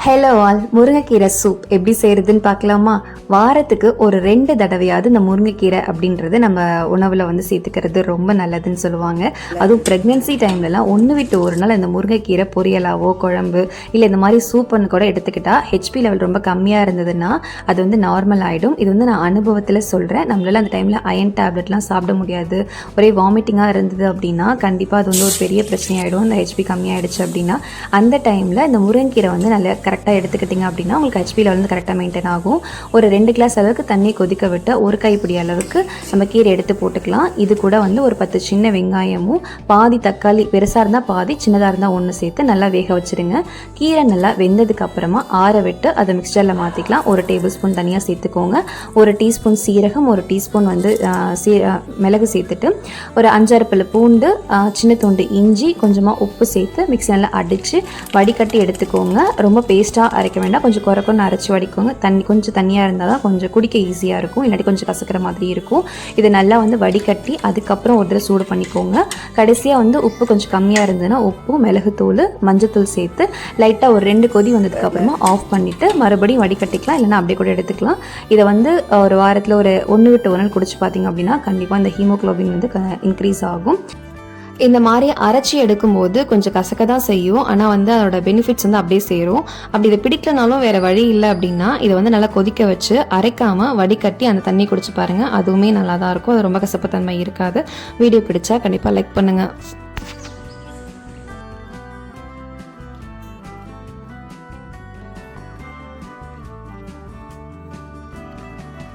Hello all, முருங்கைக்கீரை soup எப்படி செய்கிறதுன்னு பார்க்கலாமா? வாரத்துக்கு ஒரு 2 தடவையாவது இந்த முருங்கைக்கீரை அப்படின்றது நம்ம உணவில் வந்து சேர்த்துக்கிறது ரொம்ப நல்லதுன்னு சொல்லுவாங்க. அதுவும் ப்ரெக்னென்சி டைம்லலாம் ஒன்று விட்டு ஒரு நாள் இந்த முருங்கைக்கீரை பொரியலாவோ குழம்பு இல்லை இந்த மாதிரி சூப்புன்னு கூட எடுத்துக்கிட்டால் ஹெச்பி லெவல் ரொம்ப கம்மியாக இருந்ததுன்னா அது வந்து நார்மல் ஆகிடும். இது வந்து நான் அனுபவத்தில் சொல்கிறேன். நம்மளால அந்த டைமில் அயன் டேப்லெட்லாம் சாப்பிட முடியாது, ஒரே வாமிட்டிங்காக இருந்தது அப்படின்னா கண்டிப்பாக அது வந்து ஒரு பெரிய பிரச்சனையாயிடும். இந்த ஹெச்பி கம்மியாயிடுச்சு அப்படின்னா அந்த டைமில் இந்த முருங்கைக்கீரை வந்து நல்ல கரெக்டாக எடுத்துக்கிட்டிங்க அப்படின்னா உங்களுக்கு ஹெச்பி லெவல் வந்து கரெக்டாக மெயின்டைன் ஆகும். ஒரு 2 கிளாஸ் அளவுக்கு தண்ணி கொதிக்க விட்டு ஒரு கைப்பிடி அளவுக்கு நம்ம கீரை எடுத்து போட்டுக்கலாம். இது கூட வந்து ஒரு 10 சின்ன வெங்காயமும் பாதி தக்காளி, பெருசாக இருந்தால் பாதி, சின்னதாக இருந்தால் ஒன்று சேர்த்து நல்லா வேக வச்சுருங்க. கீரை நல்லா வெந்ததுக்கு அப்புறமா ஆற விட்டு அதை மிக்சரில் மாற்றிக்கலாம். 1 டேபிள் ஸ்பூன் தனியாக சேர்த்துக்கோங்க. 1 டீஸ்பூன் சீரகம், 1 டீஸ்பூன் வந்து மிளகு சேர்த்துட்டு ஒரு 5-6 பல்லு பூண்டு, சின்ன துண்டு இஞ்சி, கொஞ்சமாக உப்பு சேர்த்து மிக்ஸி நல்லா அடித்து வடிகட்டி எடுத்துக்கோங்க. ரொம்ப பேஸ்ட்டாக அரைக்க வேண்டாம், கொஞ்சம் குறைக்கொன்னு அரைச்சி வடிக்கோங்க. கொஞ்சம் தண்ணியாக இருந்தால் தான் கொஞ்சம் குடிக்க ஈஸியாக இருக்கும், இல்லாட்டி கொஞ்சம் கசக்கிற மாதிரி இருக்கும். இதை நல்லா வந்து வடிகட்டி அதுக்கப்புறம் ஒரு தடவை சூடு பண்ணிக்கோங்க. கடைசியாக வந்து உப்பு கொஞ்சம் கம்மியாக இருந்ததுன்னா உப்பு, மிளகுத்தூள், மஞ்சத்தூள் சேர்த்து லைட்டாக ஒரு 2 கொதி வந்ததுக்கப்புறமா ஆஃப் பண்ணிவிட்டு மறுபடியும் வடிகட்டிக்கலாம், இல்லைனா அப்படியே கூட எடுத்துக்கலாம். இதை வந்து ஒரு வாரத்தில் ஒரு 1 விட்டு 1 நாள் குடிச்சு பார்த்தீங்க அப்படின்னா கண்டிப்பாக இந்த ஹீமோக்ளோபின் வந்து இன்க்ரீஸ் ஆகும். இந்த மாதிரி அரைச்சி எடுக்கும்போது கொஞ்சம் கசக்க தான் செய்யும், ஆனால் வந்து அதோட பெனிஃபிட்ஸ் வந்து அப்படியே சேரும். அப்படி இதை பிடிக்கலனாலும் வேறு வழி இல்லை அப்படின்னா இதை வந்து நல்லா கொதிக்க வச்சு அரைக்காமல் வடிகட்டி அந்த தண்ணி குடிச்சு பாருங்கள். அதுவுமே நல்லா தான் இருக்கும், அது ரொம்ப கசப்புத்தன்மை இருக்காது. வீடியோ பிடிச்சா கண்டிப்பாக லைக் பண்ணுங்கள்.